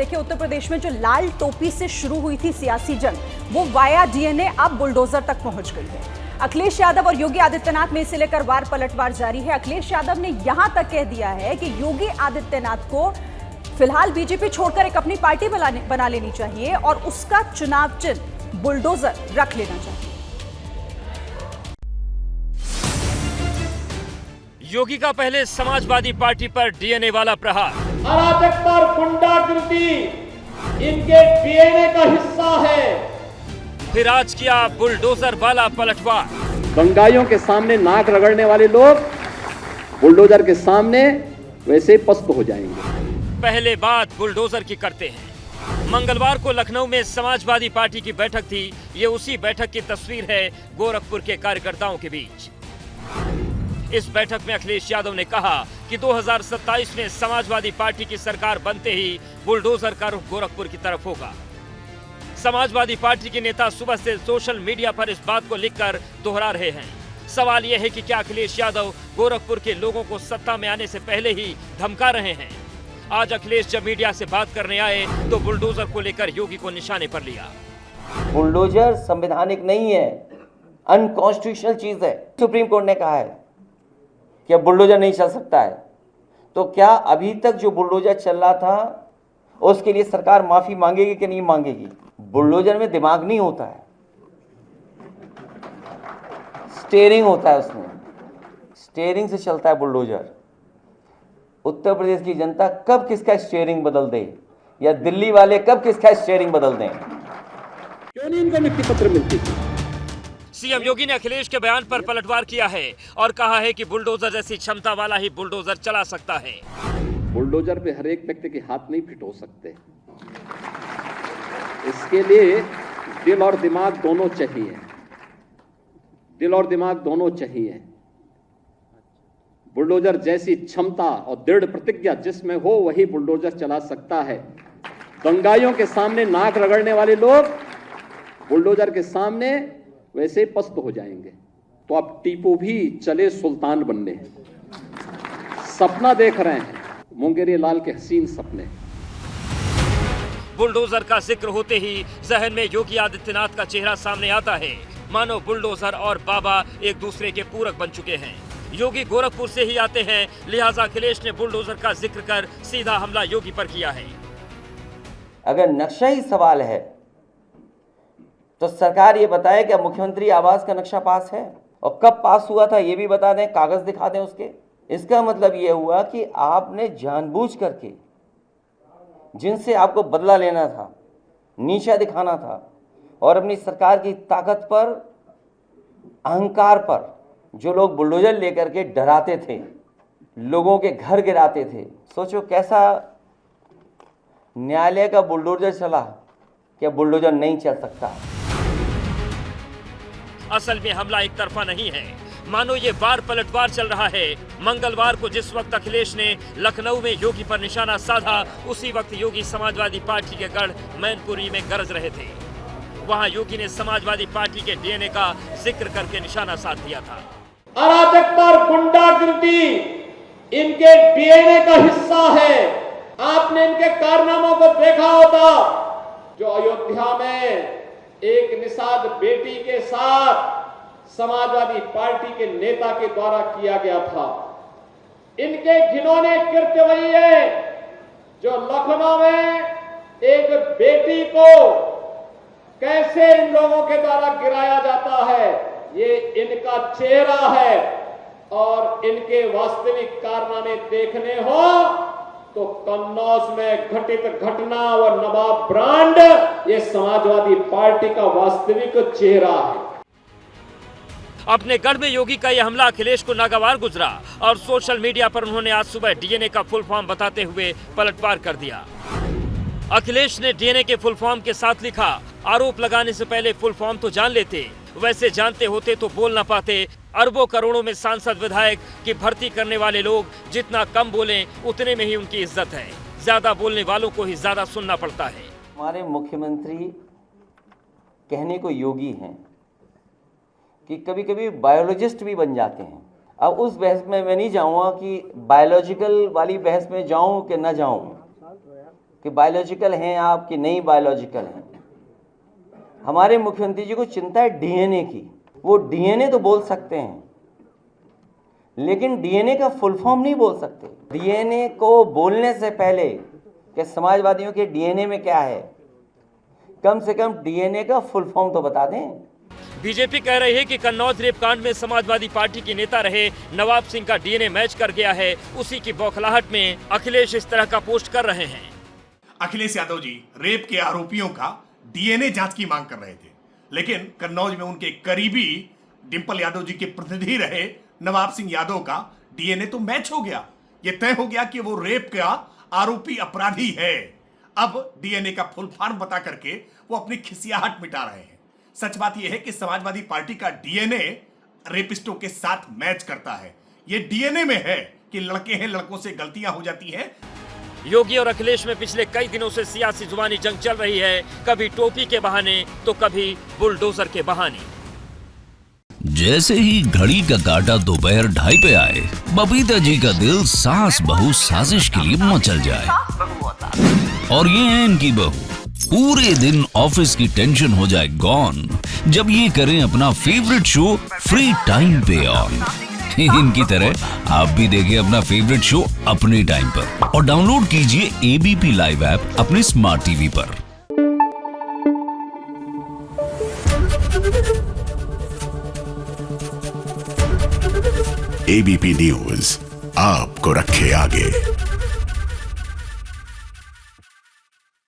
देखिए, उत्तर प्रदेश में जो लाल टोपी से शुरू हुई थी सियासी जंग, वो वाया डीएनए अब बुलडोजर तक पहुंच गई है। अखिलेश यादव और योगी आदित्यनाथ में इसे लेकर वार पलटवार जारी है। अखिलेश यादव ने यहां तक कह दिया है कि योगी आदित्यनाथ को फिलहाल बीजेपी छोड़कर एक अपनी पार्टी बना लेनी चाहिए और उसका चुनाव चिन्ह बुलडोजर रख लेना चाहिए। योगी का पहले समाजवादी पार्टी पर डीएनए वाला प्रहार। अराजकता और गुंडागिर्दी इनके डीएनए का हिस्सा है। फिर आज किया बुलडोजर वाला पलटवार। दंगाइयों के सामने नाक रगड़ने वाले लोग बुलडोजर के सामने वैसे पस्त हो जाएंगे। पहले बात बुलडोजर की करते हैं। मंगलवार को लखनऊ में समाजवादी पार्टी की बैठक थी। ये उसी बैठक की तस्वीर है गोरखपुर के कार्यकर्ताओं के बीच। इस बैठक में अखिलेश यादव ने कहा कि 2027 में समाजवादी पार्टी की सरकार बनते ही बुलडोजर का रुख गोरखपुर की तरफ होगा। समाजवादी पार्टी के नेता सुबह से सोशल मीडिया पर इस बात को लिखकर दोहरा रहे हैं। सवाल यह है कि क्या अखिलेश यादव गोरखपुर के लोगों को सत्ता में आने से पहले ही धमका रहे हैं? आज अखिलेश जब मीडिया से बात करने आए तो बुलडोजर को लेकर योगी को निशाने पर लिया। बुलडोजर संवैधानिक नहीं है, अनकॉन्स्टिट्यूशनल चीज है। सुप्रीम कोर्ट ने कहा है कि अब बुलडोजर नहीं चल सकता है। तो क्या अभी तक जो बुलडोजर चल रहा था उसके लिए सरकार माफी मांगेगी कि नहीं मांगेगी? बुलडोजर में दिमाग नहीं होता है, स्टीयरिंग होता है, उसमें स्टीयरिंग से चलता है बुलडोजर। उत्तर प्रदेश की जनता कब किसका स्टीयरिंग बदल दे या दिल्ली वाले कब किसका स्टीयरिंग बदल दें? क्यों नहीं इनको नियुक्ति पत्र मिलती? सीएम योगी ने अखिलेश के बयान पर पलटवार किया है और कहा है कि बुलडोजर जैसी क्षमता वाला ही बुलडोजर चला सकता है। बुलडोजर पे हर एक व्यक्ति के हाथ नहीं फिट हो सकते। इसके लिए दिल और दिमाग दोनों चाहिए। दिल और दिमाग दोनों चाहिए। बुलडोजर जैसी क्षमता और दृढ़ प्रतिज्ञा जिसमें हो वही बुलडोजर चला सकता है। दंगाइयों के सामने नाक रगड़ने वाले लोग बुलडोजर के सामने वैसे ही पस्त हो जाएंगे। तो अब टीपू भी चले सुल्तान बनने। सपना देख रहे हैं मुंगेरी लाल के हसीन सपने। बुलडोजर का जिक्र होते ही जहन में योगी आदित्यनाथ का चेहरा सामने आता है। मानो बुलडोजर और बाबा एक दूसरे के पूरक बन चुके हैं। योगी गोरखपुर से ही आते हैं, लिहाजा अखिलेश ने बुलडोजर का जिक्र कर सीधा हमला योगी पर किया है। अगर नक्शा ही सवाल है तो सरकार ये बताए कि मुख्यमंत्री आवास का नक्शा पास है और कब पास हुआ था ये भी बता दें, कागज दिखा दें उसके। इसका मतलब ये हुआ कि आपने जानबूझ करके जिनसे आपको बदला लेना था, नीचा दिखाना था और अपनी सरकार की ताकत पर, अहंकार पर जो लोग बुलडोजर लेकर के डराते थे, लोगों के घर गिराते थे, सोचो कैसा न्यायालय का बुलडोजर चला कि बुलडोजर नहीं चल सकता। असल में हमला एक तरफा नहीं है, मानो ये वार पलटवार चल रहा है। मंगलवार को जिस वक्त अखिलेश ने लखनऊ में योगी पर निशाना साधा, उसी वक्त योगी समाजवादी पार्टी के गढ़ मैनपुरी में गरज रहे थे। वहां योगी ने समाजवादी पार्टी के डीएनए का जिक्र करके निशाना साध दिया था। अराजकता और गुंडागिर्दी इनके डीएनए का हिस्सा है। आपने इनके कारनामों को देखा होता, जो अयोध्या में एक निषाद बेटी के साथ समाजवादी पार्टी के नेता के द्वारा किया गया था। इनके घिनौने कृत्य वही है जो लखनऊ में एक बेटी को कैसे इन लोगों के द्वारा गिराया जाता है, ये इनका चेहरा है। और इनके वास्तविक कारनामे देखने हो तो कन्नौज में घटित घटना और नवाब ब्रांड ये समाजवादी पार्टी का वास्तविक चेहरा है। अपने गढ़ में योगी का यह हमला अखिलेश को नागवार गुजरा और सोशल मीडिया पर उन्होंने आज सुबह डीएनए का फुल फॉर्म बताते हुए पलटवार कर दिया। अखिलेश ने डीएनए के फुल फॉर्म के साथ लिखा, आरोप लगाने से पहले फुल फॉर्म तो जान लेते, वैसे जानते होते तो बोल ना पाते। अरबों करोड़ों में सांसद विधायक की भर्ती करने वाले लोग जितना कम बोलें उतने में ही उनकी इज्जत है। ज्यादा बोलने वालों को ही ज्यादा सुनना पड़ता है। हमारे मुख्यमंत्री कहने को योगी हैं कि कभी कभी बायोलॉजिस्ट भी बन जाते हैं। अब उस बहस में मैं नहीं जाऊंगा कि बायोलॉजिकल वाली बहस में जाऊं कि ना जाऊं, कि बायोलॉजिकल हैं आप कि नहीं बायोलॉजिकल हैं। हमारे मुख्यमंत्री जी को चिंता है डीएनए की। वो डीएनए तो बोल सकते हैं, लेकिन डीएनए का फुल फॉर्म नहीं बोल सकते। डीएनए को बोलने से पहले कि समाजवादियों के डीएनए में क्या है, कम से कम डीएनए का फुल फॉर्म तो बता दें। बीजेपी कह रही है कि कन्नौज रेप कांड में समाजवादी पार्टी के नेता रहे नवाब सिंह का डीएनए मैच कर गया है। उसी की बौखलाहट में अखिलेश इस तरह का पोस्ट कर रहे हैं। अखिलेश यादव जी रेप के आरोपियों का डीएनए जांच की मांग कर रहे थे, लेकिन कन्नौज में उनके करीबी डिंपल यादव जी के प्रतिनिधि रहे नवाब सिंह यादव का डीएनए तो मैच हो गया। ये तय हो गया कि वो रेप का आरोपी अपराधी है। अब डीएनए का फुल फॉर्म बता करके वो अपनी खिसियाहट मिटा रहे हैं। सच बात यह है कि समाजवादी पार्टी का डीएनए रेपिस्टों के साथ मैच करता है। ये डीएनए में है कि लड़के हैं, लड़कों से गलतियां हो जाती हैं। योगी और अखिलेश में पिछले कई दिनों से सियासी जुबानी जंग चल रही है, कभी टोपी के बहाने तो कभी बुलडोजर के बहाने। जैसे ही घड़ी का काटा दोपहर 2:30 पे आए, बबीता जी का दिल सास बहू साजिश के लिए मचल जाए। और ये है इनकी बहू, पूरे दिन ऑफिस की टेंशन हो जाए गॉन जब ये करें अपना फेवरेट शो फ्री टाइम पे ऑन। इनकी तरह आप भी देखें अपना फेवरेट शो अपने टाइम पर और डाउनलोड कीजिए एबीपी लाइव ऐप अपने स्मार्ट टीवी पर। एबीपी न्यूज आपको रखे आगे।